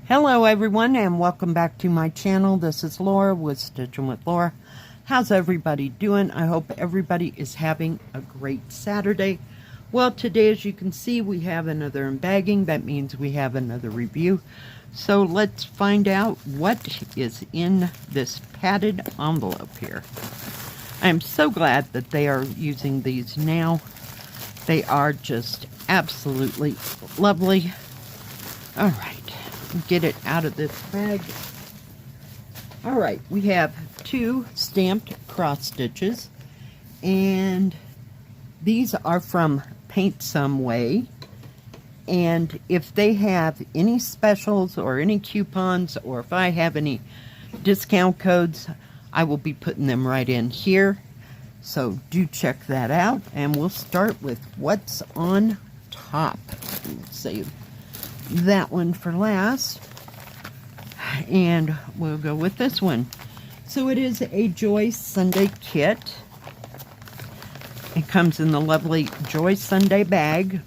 Hello everyone and welcome back to my channel. This is Laura with Stitching with Laura. How's everybody doing? I hope everybody is having a great Saturday. Well, today as you can see we have another unbagging. That means we have another review. So let's find out what is in this padded envelope here. I am so glad that they are using these now. They are just absolutely lovely. All right. Get it out of this bag. All right, we have two stamped cross stitches, and these are from PaintSomeWay. And if they have any specials or any coupons, or if I have any discount codes, I will be putting them right in here. So do check that out, and we'll start with what's on top. Let's save that one for last, and we'll go with this one. So it is a Joy Sunday kit. It comes in the lovely Joy Sunday bag.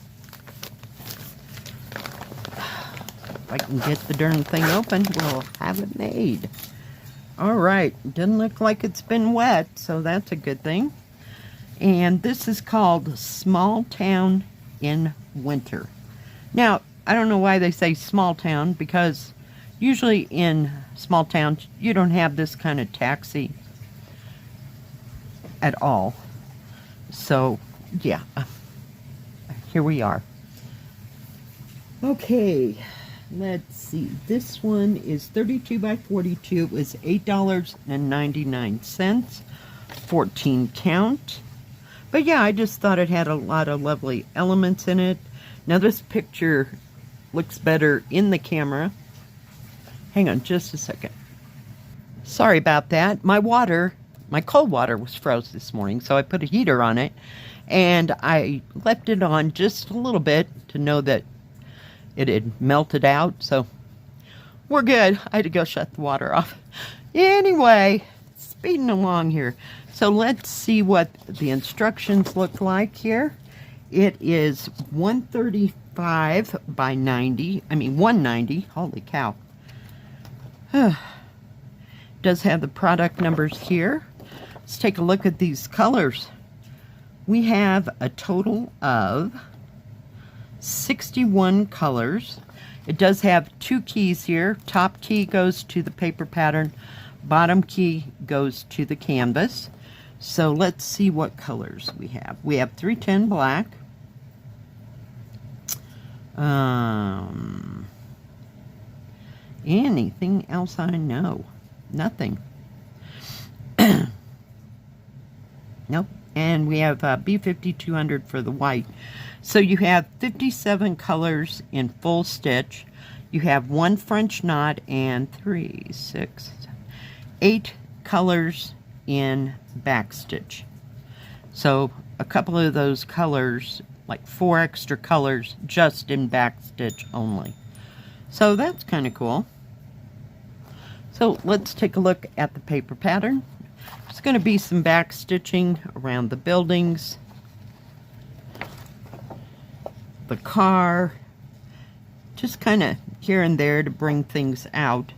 If I can get the darn thing open, we'll have it made. All right, doesn't look like it's been wet, so that's a good thing. And this is called Small Town in Winter. Now, I don't know why they say small town, because usually in small towns you don't have this kind of taxi at all. So yeah, here we are. Okay, let's see. This one is 32 by 42. It was $8.99, 14 count. But yeah, I just thought it had a lot of lovely elements in it. Now this picture looks better in the camera. Hang on just a second. Sorry about that. My cold water was froze this morning, so I put a heater on it, and I left it on just a little bit to know that it had melted out, so we're good. I had to go shut the water off. Anyway, speeding along here. So let's see what the instructions look like here. It is 135 by 90. I mean 190. Holy cow. Does have the product numbers here. Let's take a look at these colors. We have a total of 61 colors. It does have two keys here. Top key goes to the paper pattern. Bottom key goes to the canvas. So let's see what colors we have. We have 310 black. Anything else I know? Nothing. Nope. And we have B5200 for the white. So you have 57 colors in full stitch. You have one French knot and 8 colors in back stitch. So a couple of those colors, like 4 extra colors, just in back stitch only. So that's kind of cool. So let's take a look at the paper pattern. There's going to be some back stitching around the buildings, the car, just kind of here and there to bring things out.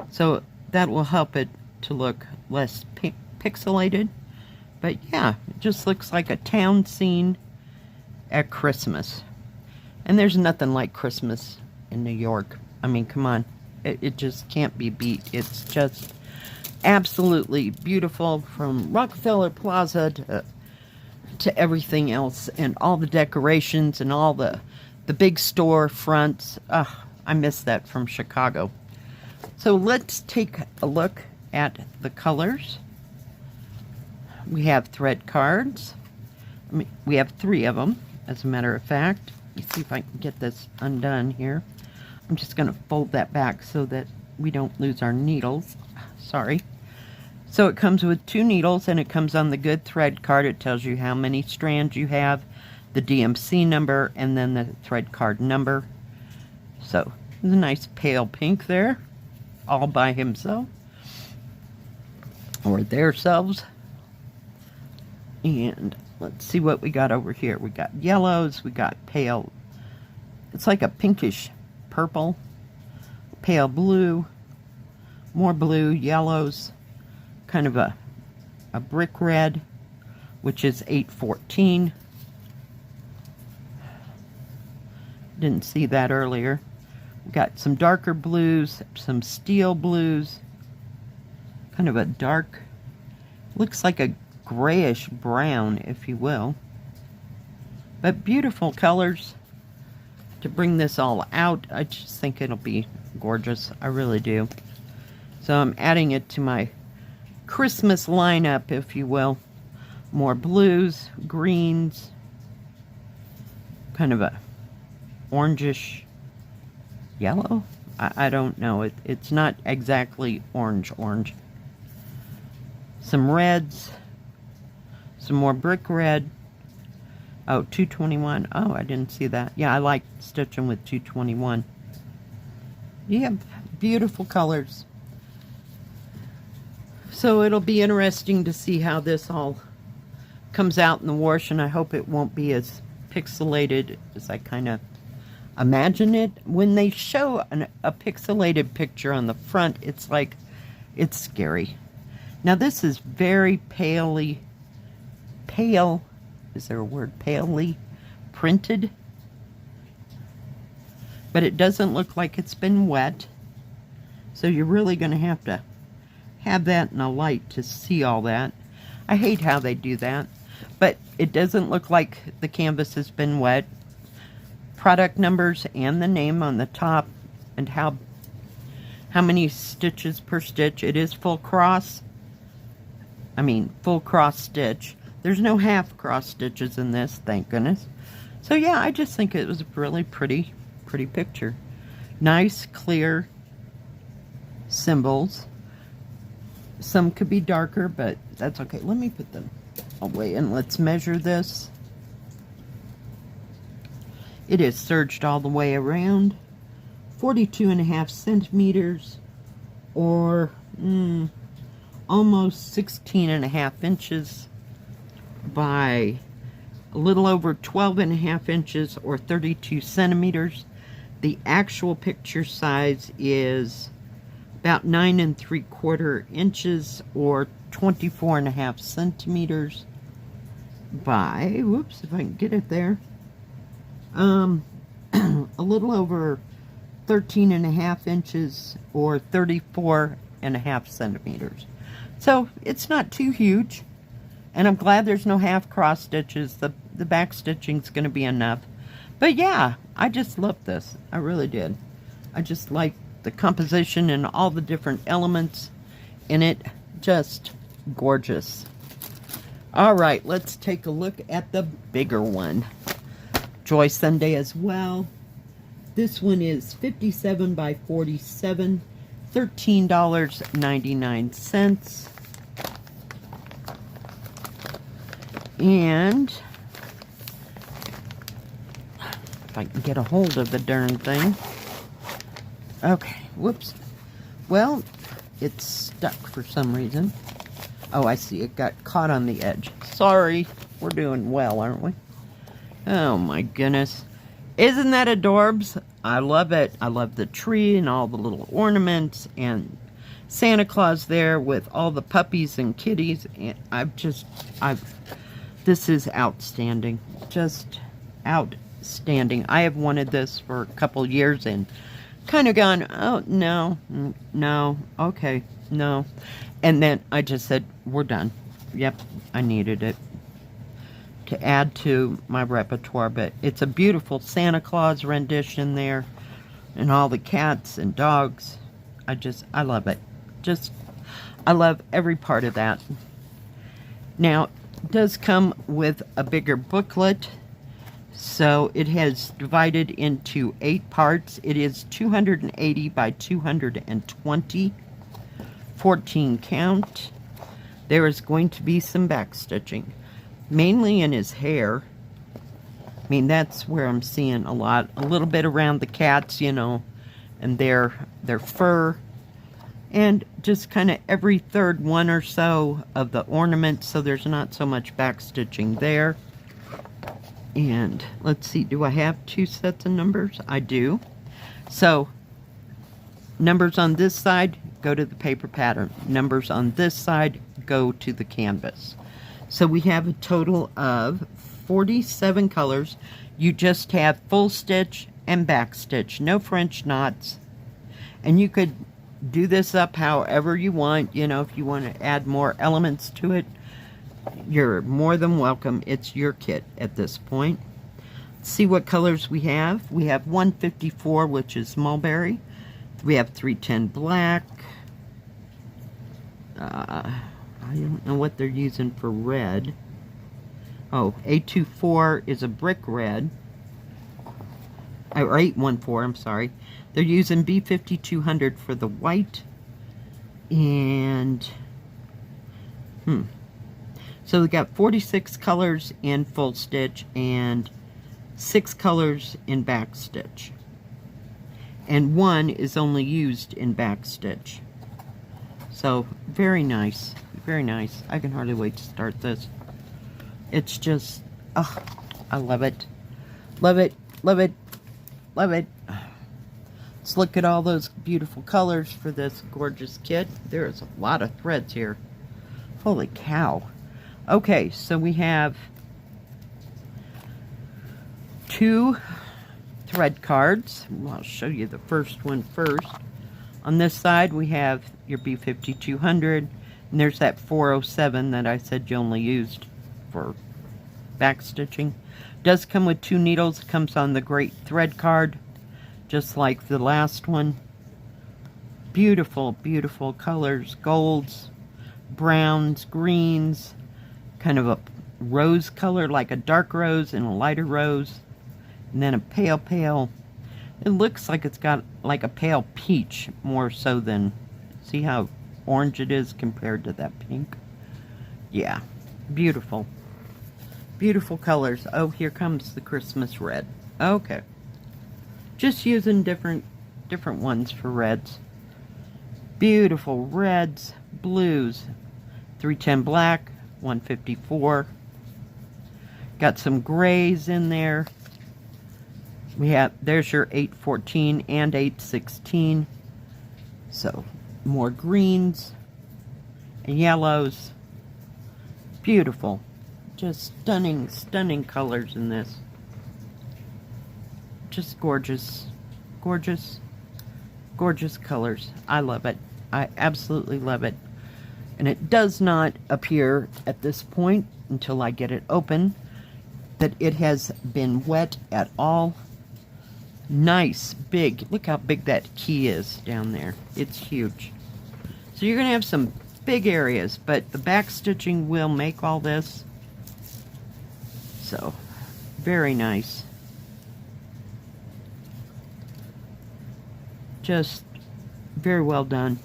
So that will help it to look less pixelated. But yeah, it just looks like a town scene at Christmas. And there's nothing like Christmas in New York. I mean, come on. It just can't be beat. It's just absolutely beautiful, from Rockefeller Plaza to everything else, and all the decorations and all the big store fronts. I miss that from Chicago. So let's take a look at the colors. We have thread cards. I mean, we have 3 of them, as a matter of fact. Let me see if I can get this undone here. I'm just going to fold that back so that we don't lose our needles. Sorry. So it comes with 2 needles, and it comes on the good thread card. It tells you how many strands you have, the DMC number, and then the thread card number. So there's a nice pale pink there, all by himself, or theirselves. And let's see what we got over here. We got yellows, we got pale, it's like a pinkish purple. pale blue, more blue, yellows, kind of a brick red, which is 814. Didn't see that earlier. We've got some darker blues, some steel blues, kind of a dark, looks like a grayish brown, if you will. But beautiful colors to bring this all out. I just think it'll be gorgeous. I really do. So I'm adding it to my Christmas lineup, if you will. More blues, greens, kind of a orangish yellow. I don't know. It's not exactly orange. Some reds, some more brick red. Oh, 221. Oh, I didn't see that. Yeah, I like stitching with 221. Yeah, beautiful colors. So it'll be interesting to see how this all comes out in the wash, and I hope it won't be as pixelated as I kind of imagine it. When they show a pixelated picture on the front, it's like, it's scary. Now this is very pale, is there a word, palely printed? But it doesn't look like it's been wet. So you're really going to have that in a light to see all that. I hate how they do that. But it doesn't look like the canvas has been wet. Product numbers and the name on the top, and how many stitches per stitch. It is full cross. I mean, full cross stitch. There's no half cross stitches in this, thank goodness. So yeah, I just think it was a really pretty picture. Nice, clear symbols. Some could be darker, but that's okay. Let me put them away and let's measure this. It is serged all the way around. 42.5 centimeters, or almost 16.5 inches by a little over 12.5 inches, or 32 centimeters. The actual picture size is about 9 3/4 inches, or 24.5 centimeters by, whoops, if I can get it there, a little over 13.5 inches, or 34.5 centimeters. So it's not too huge, and I'm glad there's no half cross stitches. The back stitching's going to be enough. But yeah, I just love this. I really did. I just like the composition and all the different elements in it. Just gorgeous. All right, let's take a look at the bigger one. Joy Sunday as well. This one is 57 by 47, $13.99. And if I can get a hold of the darn thing. Okay, whoops. Well, it's stuck for some reason. Oh, I see. It got caught on the edge. Sorry. We're doing well, aren't we? Oh, my goodness. Isn't that adorbs? I love it. I love the tree and all the little ornaments and Santa Claus there with all the puppies and kitties. And this is outstanding. Just outstanding. I have wanted this for a couple years and kind of gone, oh, no, okay, no. And then I just said, we're done. Yep, I needed it to add to my repertoire. But it's a beautiful Santa Claus rendition there, and all the cats and dogs. I love it. I love every part of that. Now, it does come with a bigger booklet. So it has divided into 8 parts. It is 280 by 220, 14 count. There is going to be some back stitching, mainly in his hair. I mean, that's where I'm seeing a lot. A little bit around the cats, you know, and their fur. And just kind of every third one or so of the ornaments, so there's not so much back stitching there. And let's see, do I have 2 sets of numbers? I do. So Numbers on this side go to the paper pattern. Numbers on this side go to the canvas. So we have a total of 47 colors. You just have full stitch and back stitch, no French knots. And you could do this up however you want. You know, if you want to add more elements to it, you're more than welcome. It's your kit at this point. Let's see what colors we have. We have 154, which is mulberry. We have 310 black. I don't know what they're using for red. Oh, 824 is a brick red. Or 814, I'm sorry. They're using B5200 for the white. And, so we got 46 colors in full stitch and 6 colors in back stitch. And 1 is only used in back stitch. So, very nice. Very nice. I can hardly wait to start this. It's just, oh, I love it. Love it, love it, love it. Let's look at all those beautiful colors for this gorgeous kit. There is a lot of threads here. Holy cow. Okay, so we have 2 thread cards. I'll show you the first one first. On this side, we have your B5200, and there's that 407 that I said you only used for back stitching. Does come with 2 needles. Comes on the great thread card, just like the last one. Beautiful, beautiful colors. Golds, browns, greens, kind of a rose color, like a dark rose and a lighter rose, and then a pale. It looks like it's got like a pale peach more so than, see how orange it is compared to that pink? Yeah, beautiful. Beautiful colors. Oh, here comes the Christmas red. Okay. Just using different ones for reds. Beautiful reds, blues, 310 black, 154. Got some grays in there. We have, there's your 814 and 816. So, more greens and yellows. Beautiful. Just stunning, stunning colors in this. Just gorgeous, gorgeous, gorgeous colors. I love it. I absolutely love it. And it does not appear at this point, until I get it open, that it has been wet at all. Nice, big. Look how big that key is down there. It's huge. So you're going to have some big areas, but the back stitching will make all this. So, very nice. Just very well done.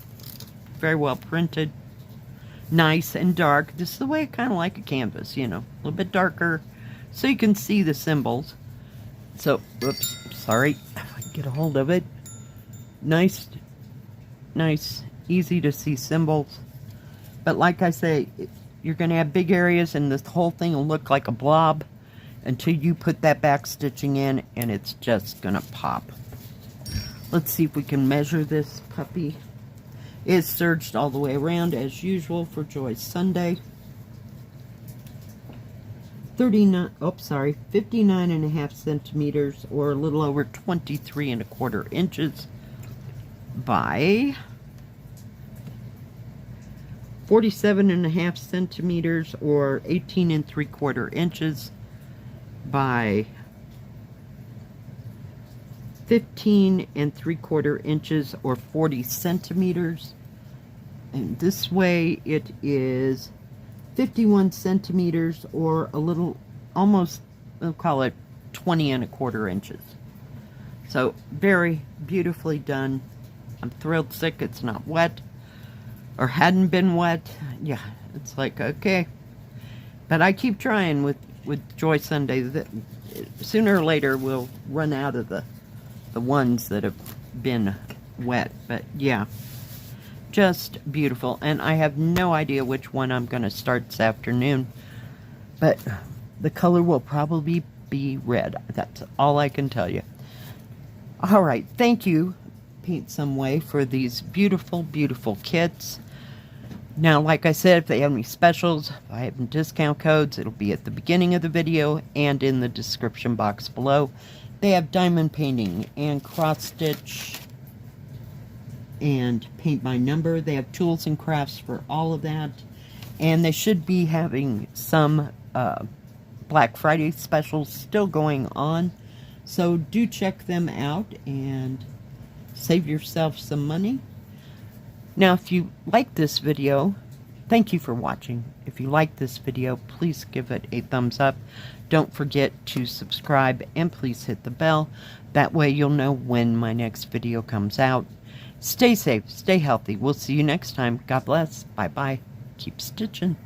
Very well printed. Nice and dark. This is the way I kind of like a canvas, you know. A little bit darker so you can see the symbols. So, whoops, sorry. If I can get a hold of it. Nice, nice, easy to see symbols. But like I say, you're going to have big areas and this whole thing will look like a blob until you put that back stitching in, and it's just going to pop. Let's see if we can measure this puppy. It's serged all the way around as usual for Joy's Sunday. 59.5 centimeters, or a little over 23¼ inches by 47.5 centimeters, or 18¾ inches by 15¾ inches, or 40 centimeters. And this way it is 51 centimeters, or a little, almost, we'll call it 20¼ inches. So very beautifully done. I'm thrilled sick it's not wet, or hadn't been wet. Yeah, it's like, okay. But I keep trying with Joy Sunday. That sooner or later we'll run out of the ones that have been wet. But yeah, just beautiful. And I have no idea which one I'm going to start this afternoon, but the color will probably be red. That's all I can tell you. All right, thank you PaintSomeWay for these beautiful, beautiful kits. Now, like I said, if they have any specials, if I have any discount codes, it'll be at the beginning of the video and in the description box below. They have diamond painting and cross stitch and paint by number. They have tools and crafts for all of that. And they should be having some Black Friday specials still going on. So do check them out and save yourself some money. Now, if you like this video, thank you for watching. If you like this video, please give it a thumbs up. Don't forget to subscribe and please hit the bell. That way you'll know when my next video comes out. Stay safe, stay healthy. We'll see you next time. God bless. Bye-bye. Keep stitching.